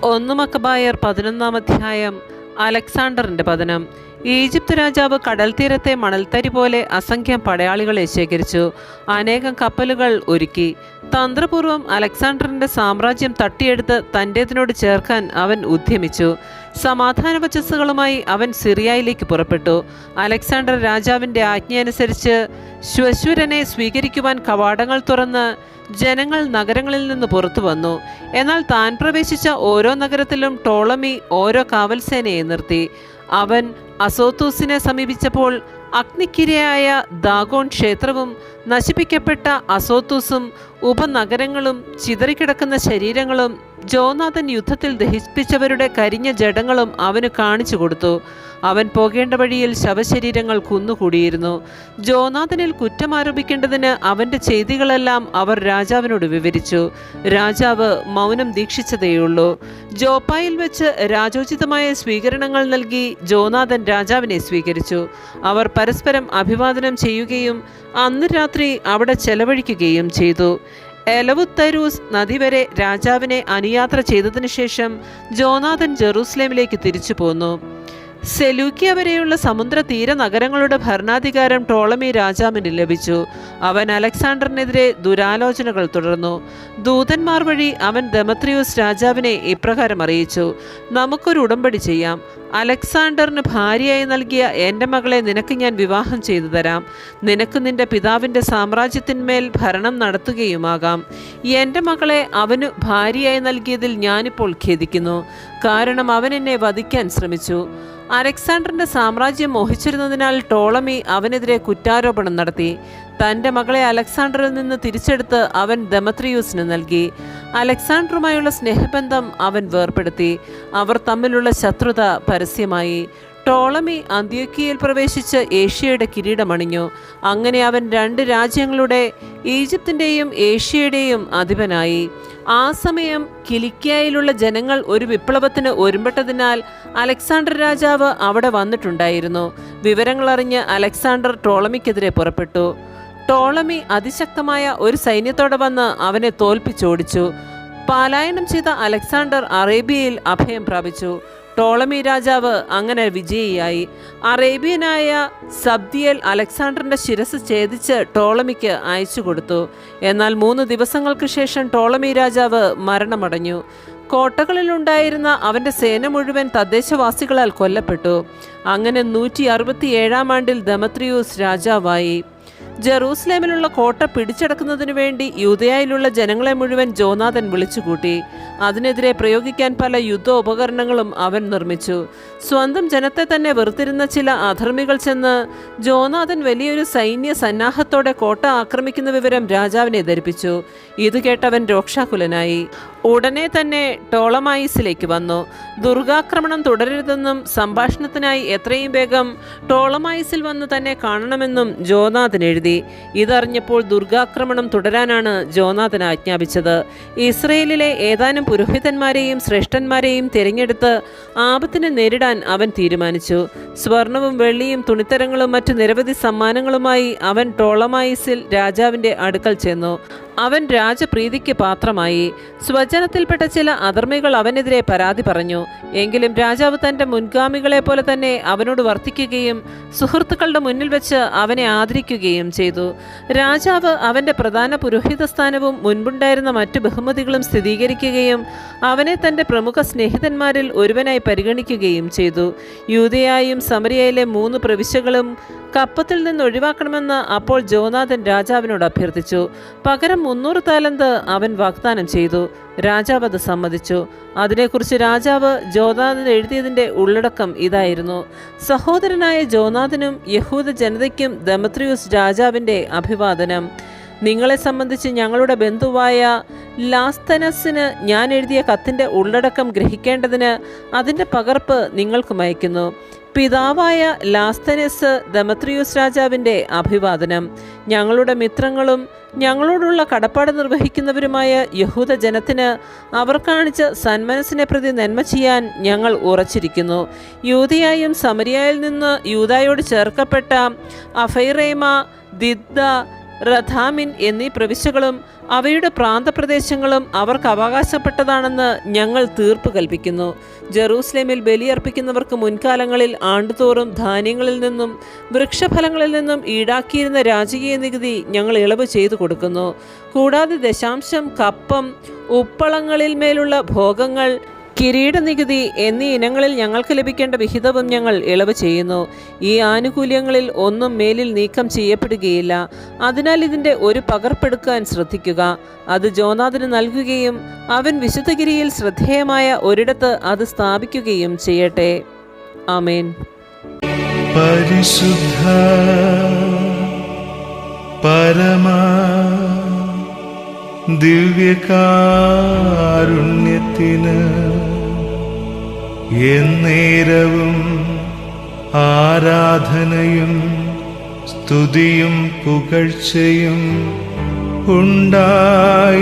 ഒന്ന് മക്കബായർ 11-ാം അധ്യായം. അലക്സാണ്ടറിന്റെ പതനം. ഈജിപ്ത് രാജാവ് കടൽ തീരത്തെ മണൽത്തരി പോലെ അസംഖ്യം പടയാളികളെ ശേഖരിച്ചു. അനേകം കപ്പലുകൾ ഒരുക്കി. തന്ത്രപൂർവ്വം അലക്സാണ്ടറിന്റെ സാമ്രാജ്യം തട്ടിയെടുത്ത് തൻ്റേതിനോട് ചേർക്കാൻ അവൻ ഉദ്യമിച്ചു. സമാധാന വചസ്സുകളുമായി അവൻ സിറിയയിലേക്ക് പുറപ്പെട്ടു. അലക്സാണ്ടർ രാജാവിൻ്റെ ആജ്ഞയനുസരിച്ച് ശ്വശുരനെ സ്വീകരിക്കുവാൻ കവാടങ്ങൾ തുറന്ന് ജനങ്ങൾ നഗരങ്ങളിൽ നിന്ന് പുറത്തു വന്നു. എന്നാൽ താൻ പ്രവേശിച്ച ഓരോ നഗരത്തിലും ടോളമി ഓരോ കാവൽസേനയെ നിർത്തി. അവൻ അസോത്തൂസിനെ സമീപിച്ചപ്പോൾ അഗ്നിക്കിരയായ ദാഗോൺ ക്ഷേത്രവും നശിപ്പിക്കപ്പെട്ട അസോത്തൂസും ഉപനഗരങ്ങളും ചിതറിക്കിടക്കുന്ന ശരീരങ്ങളും ജോനാഥൻ യുദ്ധത്തിൽ ദഹിപ്പിച്ചവരുടെ കരിഞ്ഞ ജഡങ്ങളും അവന് കാണിച്ചു കൊടുത്തു. അവൻ പോകേണ്ട വഴിയിൽ ശവശരീരങ്ങൾ കുന്നുകൂടിയിരുന്നു. ജോനാഥനിൽ കുറ്റമാരോപിക്കേണ്ടതിന് അവൻ്റെ ചെയ്തികളെല്ലാം അവർ രാജാവിനോട് വിവരിച്ചു. രാജാവ് മൗനം ദീക്ഷിച്ചതേയുള്ളൂ. ജോപ്പായിൽ വെച്ച് രാജോചിതമായ സ്വീകരണങ്ങൾ നൽകി ജോനാഥൻ രാജാവിനെ സ്വീകരിച്ചു. അവർ പരസ്പരം അഭിവാദനം ചെയ്യുകയും അന്ന് രാത്രി അവിടെ ചെലവഴിക്കുകയും ചെയ്തു. എലവുത്തരൂസ് നദി വരെ രാജാവിനെ അനുയാത്ര ചെയ്തതിനു ശേഷം ജോനാഥൻ ജെറൂസലേമിലേക്ക് തിരിച്ചു പോന്നു. സെലൂക്കിയ വരെയുള്ള സമുദ്ര തീര നഗരങ്ങളുടെ ഭരണാധികാരം ടോളമി രാജാവിന് ലഭിച്ചു. അവൻ അലക്സാണ്ടറിനെതിരെ ദുരാലോചനകൾ തുടർന്നു. ദൂതന്മാർ വഴി അവൻ ദെമത്രിയൂസ് രാജാവിനെ ഇപ്രകാരം അറിയിച്ചു: നമുക്കൊരു ഉടമ്പടി ചെയ്യാം. അലക്സാണ്ടറിന് ഭാര്യയായി നൽകിയ എൻ്റെ മകളെ നിനക്ക് ഞാൻ വിവാഹം ചെയ്തു തരാം. നിനക്ക് നിന്റെ പിതാവിൻ്റെ സാമ്രാജ്യത്തിന്മേൽ ഭരണം നടത്തുകയുമാകാം. എൻ്റെ മകളെ അവന് ഭാര്യയായി നൽകിയതിൽ ഞാനിപ്പോൾ ഖേദിക്കുന്നു. കാരണം അവൻ എന്നെ വധിക്കാൻ ശ്രമിച്ചു. അലക്സാണ്ടറിന്റെ സാമ്രാജ്യം മോഹിച്ചിരുന്നതിനാൽ ടോളമി അവനെതിരെ കുറ്റാരോപണം നടത്തി. തൻ്റെ മകളെ അലക്സാണ്ടറിൽ നിന്ന് തിരിച്ചെടുത്ത് അവൻ ദെമത്രിയൂസിന് നൽകി. അലക്സാണ്ടറുമായുള്ള സ്നേഹബന്ധം അവൻ വേർപെടുത്തി. അവർ തമ്മിലുള്ള ശത്രുത പരസ്യമായി. ടോളമി അന്ത്യോക്യയിൽ പ്രവേശിച്ച് ഏഷ്യയുടെ കിരീടമണിഞ്ഞു. അങ്ങനെ അവൻ 2 രാജ്യങ്ങളുടെ, ഈജിപ്തിൻ്റെയും ഏഷ്യയുടെയും അധിപനായി. ആ സമയം കിലിക്യയിലുള്ള ജനങ്ങൾ ഒരു വിപ്ലവത്തിന് ഒരുമ്പെട്ടതിനാൽ അലക്സാണ്ടർ രാജാവ് അവിടെ വന്നിട്ടുണ്ടായിരുന്നു. വിവരങ്ങളറിഞ്ഞ് അലക്സാണ്ടർ ടോളമിക്കെതിരെ പുറപ്പെട്ടു. ടോളമി അതിശക്തമായ ഒരു സൈന്യത്തോടെ വന്ന് അവനെ തോൽപ്പിച്ചോടിച്ചു. പലായനം ചെയ്ത അലക്സാണ്ടർ അറേബ്യയിൽ അഭയം പ്രാപിച്ചു. ടോളമി രാജാവ് അങ്ങനെ വിജയിയായി. അറേബ്യനായ സബ്ദിയേൽ അലക്സാണ്ടറിന്റെ ശിരസ് ഛേദിച്ച് ടോളമിക്ക് അയച്ചു കൊടുത്തു. എന്നാൽ 3 ദിവസങ്ങൾക്ക് ശേഷം ടോളമി രാജാവ് മരണമടഞ്ഞു. കോട്ടകളിലുണ്ടായിരുന്ന അവൻ്റെ സേന മുഴുവൻ തദ്ദേശവാസികളാൽ കൊല്ലപ്പെട്ടു. അങ്ങനെ 167-ാം ആണ്ടിൽ ദെമത്രിയൂസ് രാജാവായി. ജെറൂസലേമിലുള്ള കോട്ട പിടിച്ചടക്കുന്നതിനു വേണ്ടി യൂദയായിലുള്ള ജനങ്ങളെ മുഴുവൻ ജോനാഥൻ വിളിച്ചുകൂട്ടി. അതിനെതിരെ പ്രയോഗിക്കാൻ പല യുദ്ധോപകരണങ്ങളും അവൻ നിർമ്മിച്ചു. സ്വന്തം ജനത്തെ തന്നെ വെറുത്തിരുന്ന ചില അധർമ്മികൾ ചെന്ന് ജോനാഥൻ വലിയൊരു സൈന്യ സന്നാഹത്തോടെ കോട്ട ആക്രമിക്കുന്ന വിവരം രാജാവിനെ ധരിപ്പിച്ചു. ഇത് കേട്ടവൻ രോക്ഷാകുലനായി. ഉടനെ തന്നെ ടോളമായിസിലേക്ക് വന്നു. ദുർഗാക്രമണം തുടരരുതെന്നും സംഭാഷണത്തിനായി എത്രയും വേഗം ടോളമായിസിൽ വന്ന് തന്നെ കാണണമെന്നും ജോനാഥൻ എഴുതി. ഇതറിഞ്ഞപ്പോൾ ദുർഗാക്രമണം തുടരാനാണ് ജോനാഥൻ ആജ്ഞാപിച്ചത്. ഇസ്രയേലിലെ ഏതാനും പുരോഹിതന്മാരെയും ശ്രേഷ്ഠന്മാരെയും തിരഞ്ഞെടുത്ത് ആപത്തിനെ നേരിടാൻ അവൻ തീരുമാനിച്ചു. സ്വർണവും വെള്ളിയും തുണിത്തരങ്ങളും മറ്റു നിരവധി സമ്മാനങ്ങളുമായി അവൻ ടോളമായിസിൽ രാജാവിൻ്റെ അടുക്കൽ ചെന്നു. അവൻ രാജപ്രീതിക്ക് പാത്രമായി. സ്വജനത്തിൽപ്പെട്ട ചില അധർമ്മികൾ അവനെതിരെ പരാതി പറഞ്ഞു. എങ്കിലും രാജാവ് തൻ്റെ മുൻഗാമികളെ പോലെ തന്നെ അവനോട് വർത്തിക്കുകയും സുഹൃത്തുക്കളുടെ മുന്നിൽ വെച്ച് അവനെ ആദരിക്കുകയും ചെയ്തു. രാജാവ് അവൻ്റെ പ്രധാന പുരോഹിത സ്ഥാനവും മുൻപുണ്ടായിരുന്ന മറ്റു ബഹുമതികളും സ്ഥിരീകരിക്കുകയും അവനെ തൻ്റെ പ്രമുഖ സ്നേഹിതന്മാരിൽ ഒരുവനായി പരിഗണിക്കുകയും ചെയ്തു. യൂദയായും സമരിയയിലെ 3 പ്രവിശ്യകളും കപ്പത്തിൽ നിന്ന് ഒഴിവാക്കണമെന്ന് അപ്പോൾ ജോനാഥൻ രാജാവിനോട് അഭ്യർത്ഥിച്ചു. പകരം 300 താലന്ത് അവൻ വാഗ്ദാനം ചെയ്തു. രാജാവ് അത് സമ്മതിച്ചു. അതിനെക്കുറിച്ച് രാജാവ് ജോനാഥൻ എഴുതിയതിൻ്റെ ഉള്ളടക്കം ഇതായിരുന്നു: സഹോദരനായ ജോനാഥനും യഹൂദ ജനതയ്ക്കും ദെമത്രിയൂസ് രാജാവിൻ്റെ അഭിവാദനം. നിങ്ങളെ സംബന്ധിച്ച് ഞങ്ങളുടെ ബന്ധുവായ ലാസ്തനസിന് ഞാൻ എഴുതിയ കത്തിൻ്റെ ഉള്ളടക്കം ഗ്രഹിക്കേണ്ടതിന് അതിൻ്റെ പകർപ്പ് നിങ്ങൾക്ക് അയക്കുന്നു. പിതാവായ ലാസ്തനസ് ദെമത്രിയൂസ് രാജാവിൻ്റെ അഭിവാദനം. ഞങ്ങളുടെ മിത്രങ്ങളും ഞങ്ങളോടുള്ള കടപ്പാട് നിർവഹിക്കുന്നവരുമായ യഹൂദ ജനത്തിന് അവർ കാണിച്ച സന്മനസ്സിനെ പ്രതി നന്മ ചെയ്യാൻ ഞങ്ങൾ ഉറച്ചിരിക്കുന്നു. യൂദയായും സമരിയയിൽ നിന്ന് യൂദായോട് ചേർക്കപ്പെട്ട അഫൈറേമ, ദിദ്ദ, റഥാമിൻ എന്നീ പ്രവിശ്യകളും അവയുടെ പ്രാന്തപ്രദേശങ്ങളും അവർക്ക് അവകാശപ്പെട്ടതാണെന്ന് ഞങ്ങൾ തീർപ്പ് കൽപ്പിക്കുന്നു. ജെറൂസലേമിൽ ബലിയർപ്പിക്കുന്നവർക്ക് മുൻകാലങ്ങളിൽ ആണ്ടുതോറും ധാന്യങ്ങളിൽ നിന്നും വൃക്ഷഫലങ്ങളിൽ നിന്നും ഈടാക്കിയിരുന്ന രാജകീയ നികുതി ഞങ്ങൾ ഇളവ് ചെയ്തു കൊടുക്കുന്നു. കൂടാതെ ദശാംശം, കപ്പം, ഉപ്പളങ്ങളിൽ മേലുള്ള ഭോഗങ്ങൾ, കിരീട നികുതി എന്നീ ഇനങ്ങളിൽ ഞങ്ങൾക്ക് ലഭിക്കേണ്ട വിഹിതവും ഞങ്ങൾ ഇളവ് ചെയ്യുന്നു. ഈ ആനുകൂല്യങ്ങളിൽ ഒന്നും മേലിൽ നീക്കം ചെയ്യപ്പെടുകയില്ല. അതിനാൽ ഇതിൻ്റെ ഒരു പകർപ്പെടുക്കാൻ ശ്രദ്ധിക്കുക. അത് ജോനാഥിന് നൽകുകയും അവൻ വിശുദ്ധഗിരിയിൽ ശ്രദ്ധേയമായ ഒരിടത്ത് അത് സ്ഥാപിക്കുകയും ചെയ്യട്ടെ. ആമേൻ. പരിശുദ്ധ പരമാ ദിവ്യകാരുണ്യത്തിന് എന്നേരവും ആരാധനയും സ്തുതിയും പുകഴ്ചയും ഉണ്ടായിരിക്കട്ടെ.